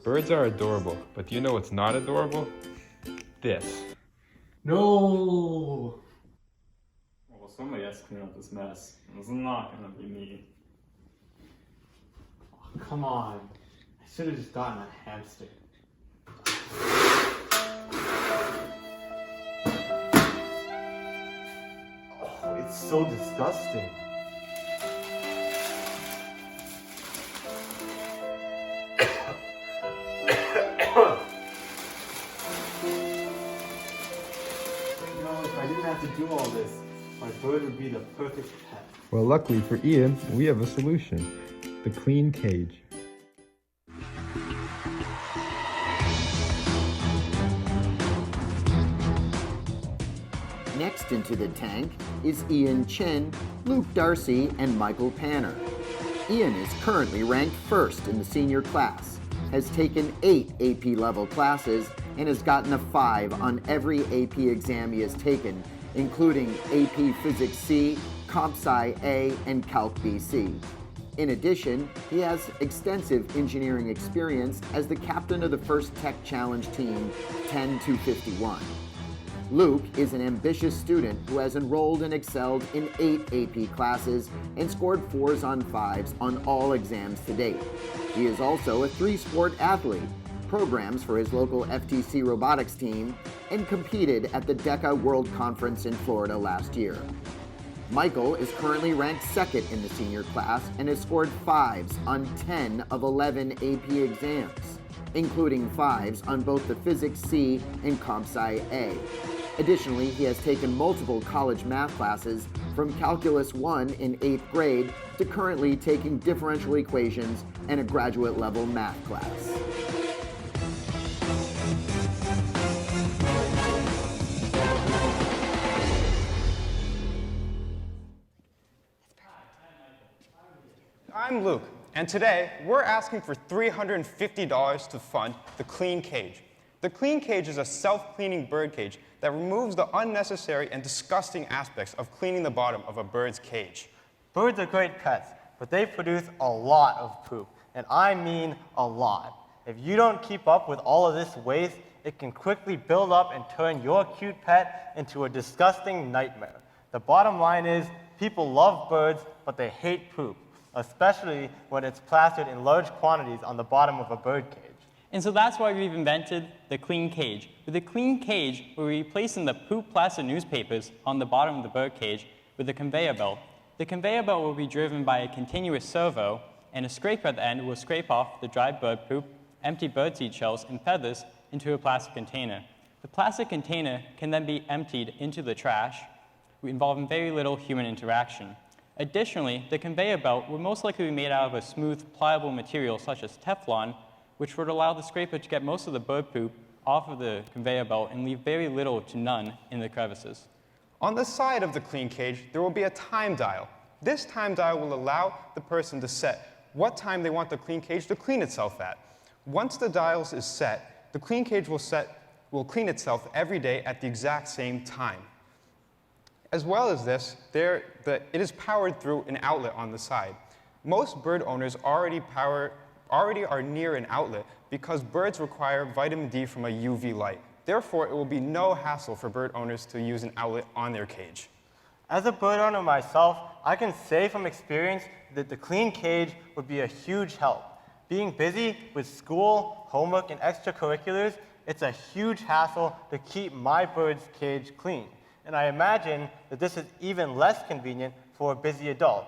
Birds are adorable, but do you know what's not adorable? This. No! Well, somebody has to clean up this mess. It's not gonna be me. Oh, come on. I should have just gotten a hamster. Oh, it's so disgusting. If I didn't have to do all this, my bird would be the perfect pet. Well, luckily for Ian, we have a solution. The clean cage. Next into the tank is Ian Chen, Luke Darcy, and Michael Panner. Ian is currently ranked first in the senior class, has taken 8 AP level classes, and has gotten a 5 on every AP exam he has taken, including AP Physics C, Comp Sci A, and Calc BC. In addition, he has extensive engineering experience as the captain of the first Tech Challenge team, 10-51. Luke is an ambitious student who has enrolled and excelled in 8 AP classes and scored 4s on 5s on all exams to date. He is also a 3-sport athlete, programs for his local FTC robotics team, and competed at the DECA World Conference in Florida last year. Michael is currently ranked second in the senior class and has scored 5s on 10 of 11 AP exams, including 5s on both the Physics C and Comp Sci A. Additionally, he has taken multiple college math classes from Calculus 1 in 8th grade to currently taking differential equations and a graduate level math class. I'm Luke, and today we're asking for $350 to fund the Clean Cage. The Clean Cage is a self-cleaning bird cage that removes the unnecessary and disgusting aspects of cleaning the bottom of a bird's cage. Birds are great pets, but they produce a lot of poop, and I mean a lot. If you don't keep up with all of this waste, it can quickly build up and turn your cute pet into a disgusting nightmare. The bottom line is, people love birds, but they hate poop, especially when it's plastered in large quantities on the bottom of a bird cage. And so that's why we've invented the Clean Cage. With the Clean Cage, we're replacing the poop plastered newspapers on the bottom of the bird cage with a conveyor belt. The conveyor belt will be driven by a continuous servo, and a scraper at the end will scrape off the dried bird poop, empty birdseed shells, and feathers into a plastic container. The plastic container can then be emptied into the trash, involving very little human interaction. Additionally, the conveyor belt would most likely be made out of a smooth, pliable material such as Teflon, which would allow the scraper to get most of the bird poop off of the conveyor belt and leave very little to none in the crevices. On the side of the Clean Cage, there will be a time dial. This time dial will allow the person to set what time they want the Clean Cage to clean itself at. Once the dial is set, the Clean Cage will clean itself every day at the exact same time. As well as this, it is powered through an outlet on the side. Most bird owners already are near an outlet because birds require vitamin D from a UV light. Therefore, it will be no hassle for bird owners to use an outlet on their cage. As a bird owner myself, I can say from experience that the Clean Cage would be a huge help. Being busy with school, homework, and extracurriculars, it's a huge hassle to keep my bird's cage clean. And I imagine that this is even less convenient for a busy adult.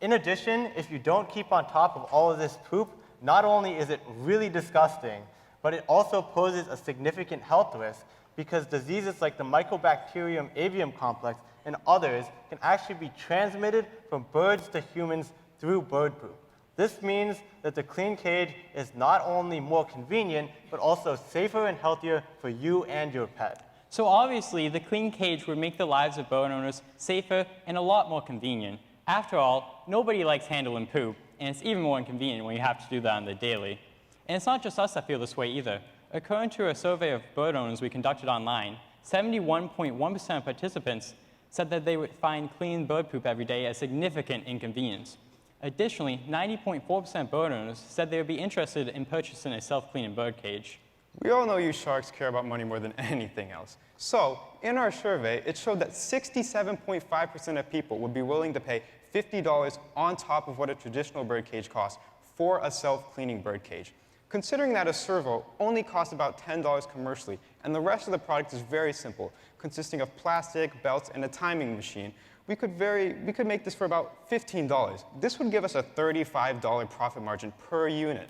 In addition, if you don't keep on top of all of this poop, not only is it really disgusting, but it also poses a significant health risk because diseases like the Mycobacterium avium complex and others can actually be transmitted from birds to humans through bird poop. This means that the Clean Cage is not only more convenient, but also safer and healthier for you and your pet. So obviously, the Clean Cage would make the lives of bird owners safer and a lot more convenient. After all, nobody likes handling poop, and it's even more inconvenient when you have to do that on the daily. And it's not just us that feel this way either. According to a survey of bird owners we conducted online, 71.1% of participants said that they would find clean bird poop every day a significant inconvenience. Additionally, 90.4% bird owners said they would be interested in purchasing a self-cleaning bird cage. We all know you sharks care about money more than anything else. So, in our survey, it showed that 67.5% of people would be willing to pay $50 on top of what a traditional bird cage costs for a self-cleaning bird cage. Considering that a servo only costs about $10 commercially, and the rest of the product is very simple, consisting of plastic, belts, and a timing machine, we could make this for about $15. This would give us a $35 profit margin per unit.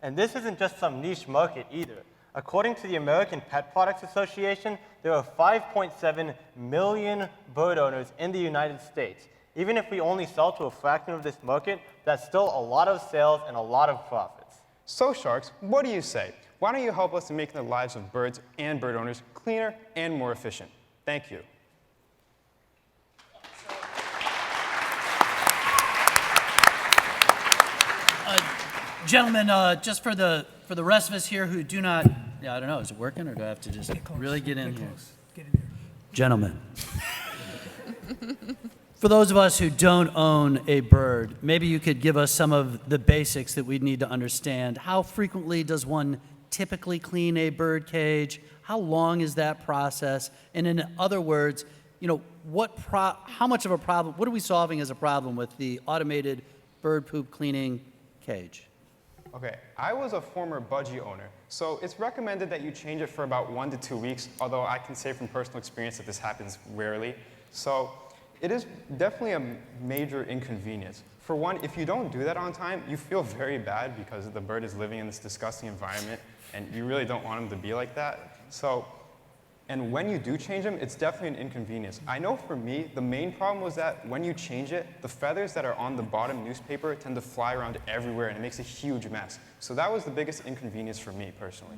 And this isn't just some niche market either. According to the American Pet Products Association, there are 5.7 million bird owners in the United States. Even if we only sell to a fraction of this market, that's still a lot of sales and a lot of profits. So sharks, what do you say? Why don't you help us in making the lives of birds and bird owners cleaner and more efficient? Thank you. Gentlemen, just for the rest of us here who do not, I don't know, is it working or do I have to just really get in here? Gentlemen, for those of us who don't own a bird, maybe you could give us some of the basics that we'd need to understand. How frequently does one typically clean a bird cage? How long is that process? And in other words, you know, how much of a problem, what are we solving as a problem with the automated bird poop cleaning cage? Okay, I was a former budgie owner, so it's recommended that you change it for about 1 to 2 weeks, although I can say from personal experience that this happens rarely. So it is definitely a major inconvenience. For one, if you don't do that on time, you feel very bad because the bird is living in this disgusting environment, and you really don't want him to be like that. And when you do change them, it's definitely an inconvenience. I know for me, the main problem was that when you change it, the feathers that are on the bottom newspaper tend to fly around everywhere, and it makes a huge mess. So that was the biggest inconvenience for me, personally.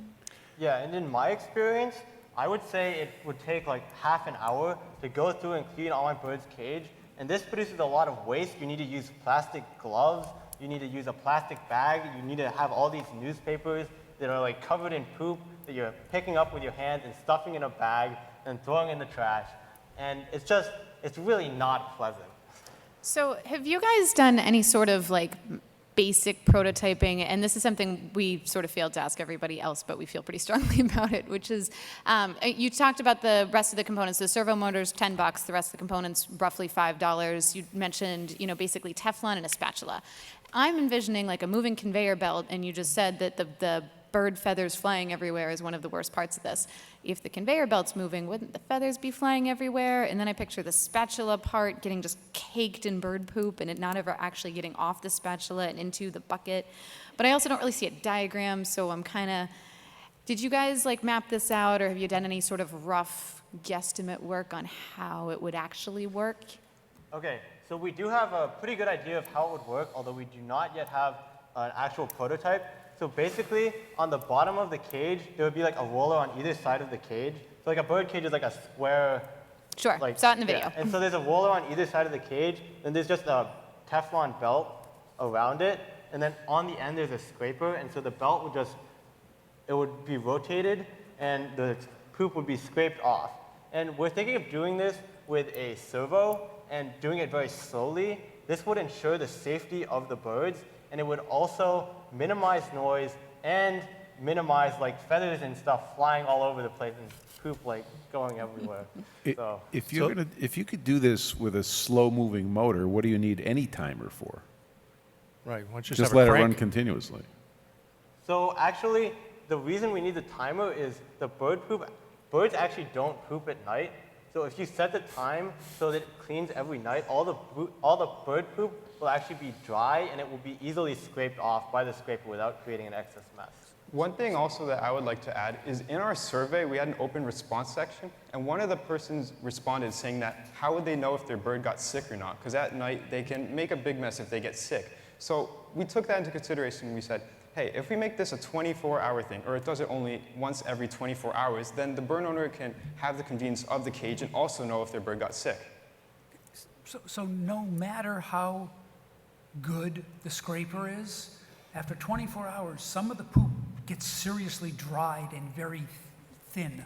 Yeah, and in my experience, I would say it would take like half an hour to go through and clean all my bird's cage. And this produces a lot of waste. You need to use plastic gloves. You need to use a plastic bag. You need to have all these newspapers that are like covered in poop that you're picking up with your hands and stuffing in a bag and throwing in the trash. And it's really not pleasant. So have you guys done any sort of like basic prototyping? And this is something we sort of failed to ask everybody else, but we feel pretty strongly about it, which is, you talked about the rest of the components. The servo motor's $10, the rest of the components roughly $5. You mentioned, you know, basically Teflon and a spatula. I'm envisioning like a moving conveyor belt, and you just said that the bird feathers flying everywhere is one of the worst parts of this. If the conveyor belt's moving, wouldn't the feathers be flying everywhere? And then I picture the spatula part getting just caked in bird poop and it not ever actually getting off the spatula and into the bucket. But I also don't really see a diagram, so I'm kind of, did you guys like map this out, or have you done any sort of rough guesstimate work on how it would actually work? Okay, so we do have a pretty good idea of how it would work, although we do not yet have an actual prototype. So basically, on the bottom of the cage, there would be like a roller on either side of the cage. So like a bird cage is like a square. Sure, like, saw it in the video. Yeah. And so there's a roller on either side of the cage, and there's just a Teflon belt around it, and then on the end there's a scraper, and so the belt would it would be rotated, and the poop would be scraped off. And we're thinking of doing this with a servo and doing it very slowly. This would ensure the safety of the birds, and it would also minimize noise and minimize like feathers and stuff flying all over the place and poop like going everywhere. If you could do this with a slow-moving motor, what do you need any timer for? Right. Why don't you Just have let a it run crank? continuously. So actually, the reason we need the timer is the birds actually don't poop at night. So if you set the time so that it cleans every night, all the bird poop will actually be dry, and it will be easily scraped off by the scraper without creating an excess mess. One thing also that I would like to add is in our survey, we had an open response section, and one of the persons responded saying that how would they know if their bird got sick or not? Because at night, they can make a big mess if they get sick. So we took that into consideration, and we said, hey, if we make this a 24-hour thing, or it does it only once every 24 hours, then the bird owner can have the convenience of the cage and also know if their bird got sick. So no matter how good the scraper is, after 24 hours, some of the poop gets seriously dried and very thin,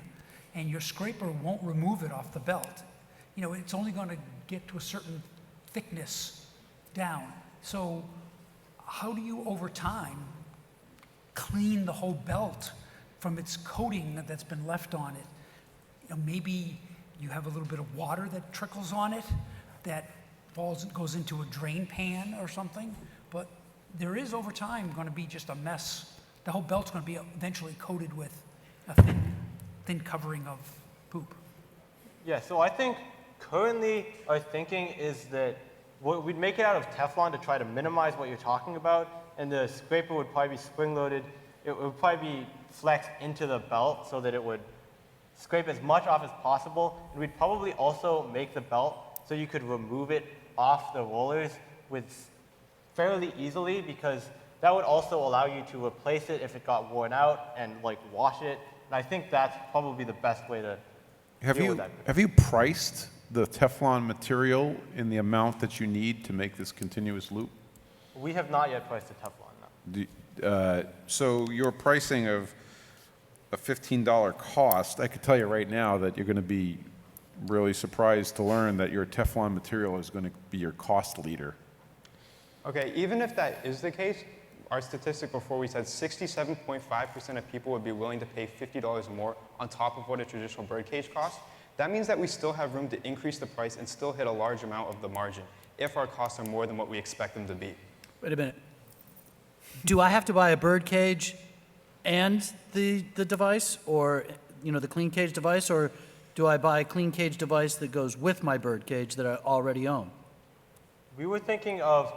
and your scraper won't remove it off the belt. You know, it's only going to get to a certain thickness down. So how do you, over time, clean the whole belt from its coating that's been left on it? You know, maybe you have a little bit of water that trickles on it that goes into a drain pan or something, but there is over time going to be just a mess. The whole belt's going to be eventually coated with a thin covering of poop. Yeah, so I think currently our thinking is that we'd make it out of Teflon to try to minimize what you're talking about, and the scraper would probably be spring-loaded. It would probably be flexed into the belt so that it would scrape as much off as possible, and we'd probably also make the belt so you could remove it off the rollers with fairly easily, because that would also allow you to replace it if it got worn out and like wash it. And I think that's probably the best way to deal with that. Have you priced the Teflon material in the amount that you need to make this continuous loop? We have not yet priced the Teflon, no. So your pricing of a $15 cost, I could tell you right now that you're going to be really surprised to learn that your Teflon material is going to be your cost leader. Okay, even if that is the case, our statistic before, we said 67.5% of people would be willing to pay $50 more on top of what a traditional birdcage costs. That means that we still have room to increase the price and still hit a large amount of the margin if our costs are more than what we expect them to be. Wait a minute. Do I have to buy a bird cage and the device, or the clean cage device, or do I buy a clean cage device that goes with my bird cage that I already own? We were thinking of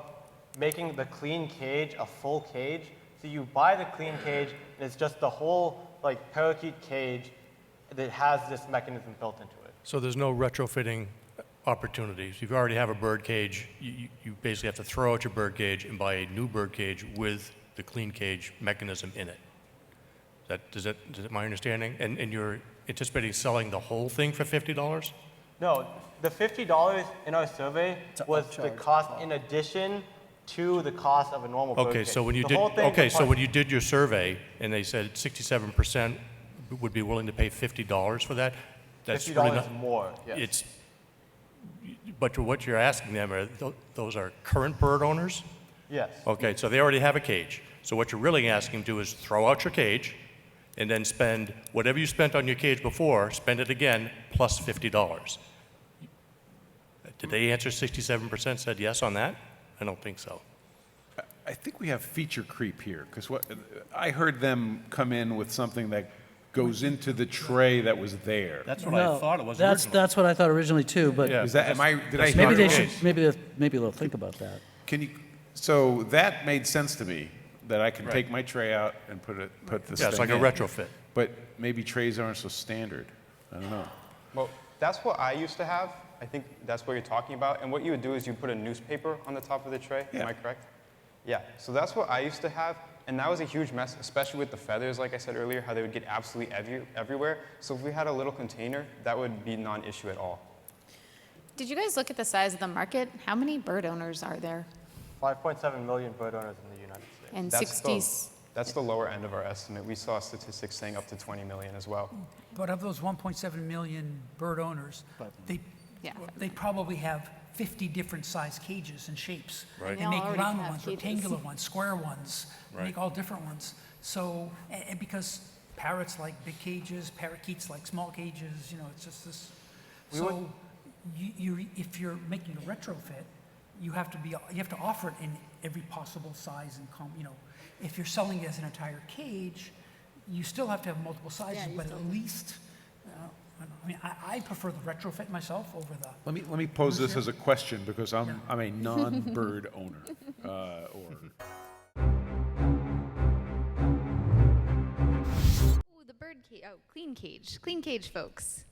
making the clean cage a full cage. So you buy the clean cage, and it's just the whole like parakeet cage that has this mechanism built into it. So there's no retrofitting opportunities. If you already have a bird cage, you basically have to throw out your bird cage and buy a new bird cage with the clean cage mechanism in it. Is that my understanding? And you're anticipating selling the whole thing for $50? No, the $50 in our survey was the cost in addition to the cost of a normal bird Okay, cage. so when you The did whole thing was when you did your survey and they said 67% would be willing to pay $50 for that, that's really $50 not, more, yes. It's, but what you're asking them are those are current bird owners? Yes. Okay, so they already have a cage. So what you're really asking them to do is throw out your cage and then spend whatever you spent on your cage before, spend it again plus $50. Did they answer 67% said yes on that? I don't think so. I think we have feature creep here, because what I heard them come in with something that goes into the tray that was there. That's what I thought it was originally. That's what I thought originally too, but Yeah. Is that, did I maybe hear they it should, wrong? maybe they'll think about that. So that made sense to me, that I can take my tray out and put this Yeah, it's thing like a in. retrofit. But maybe trays aren't so standard. I don't know. Well, that's what I used to have. I think that's what you're talking about. And what you would do is you put a newspaper on the top of the tray. Yeah. Am I correct? Yeah. So that's what I used to have. And that was a huge mess, especially with the feathers, like I said earlier, how they would get absolutely everywhere. So if we had a little container, that would be non-issue at all. Did you guys look at the size of the market? How many bird owners are there? 5.7 million bird owners in the United States. And That's the lower end of our estimate. We saw statistics saying up to 20 million as well. But of those 1.7 million bird owners, they probably have 50 different size cages and shapes. Right. They They make already round have ones, cages. rectangular ones, square ones, they Right. make all different ones. So, and because parrots like big cages, parakeets like small cages, it's just this. So, if you're making a retrofit, you have to offer it in every possible size and if you're selling it as an entire cage, you still have to have multiple sizes, but at least, I prefer the retrofit myself over the. Let me pose this as a question, because I'm a non-bird owner. Ooh, the bird cage. Oh, clean cage. Clean cage, folks.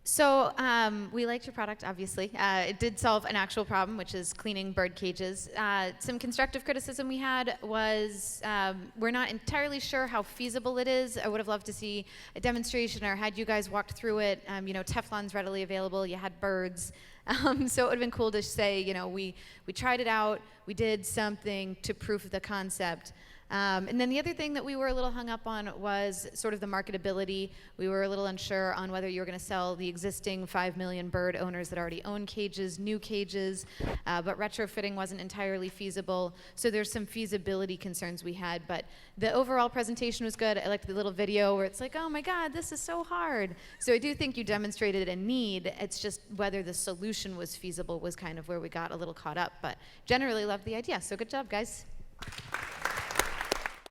So we liked your product, obviously. It did solve an actual problem, which is cleaning bird cages. Some constructive criticism we had was we're not entirely sure how feasible it is. I would have loved to see a demonstration, or had you guys walked through it. Teflon's readily available. You had birds. So it would have been cool to say, we tried it out. We did something to prove the concept. And then the other thing that we were a little hung up on was sort of the marketability. We were a little unsure on whether you were going to sell the existing 5 million bird owners that already own cages, new cages, but retrofitting wasn't entirely feasible. So there's some feasibility concerns we had, but the overall presentation was good. I liked the little video where it's like, oh my God, this is so hard. So I do think you demonstrated a need. It's just whether the solution was feasible was kind of where we got a little caught up, but generally loved the idea. So good job, guys.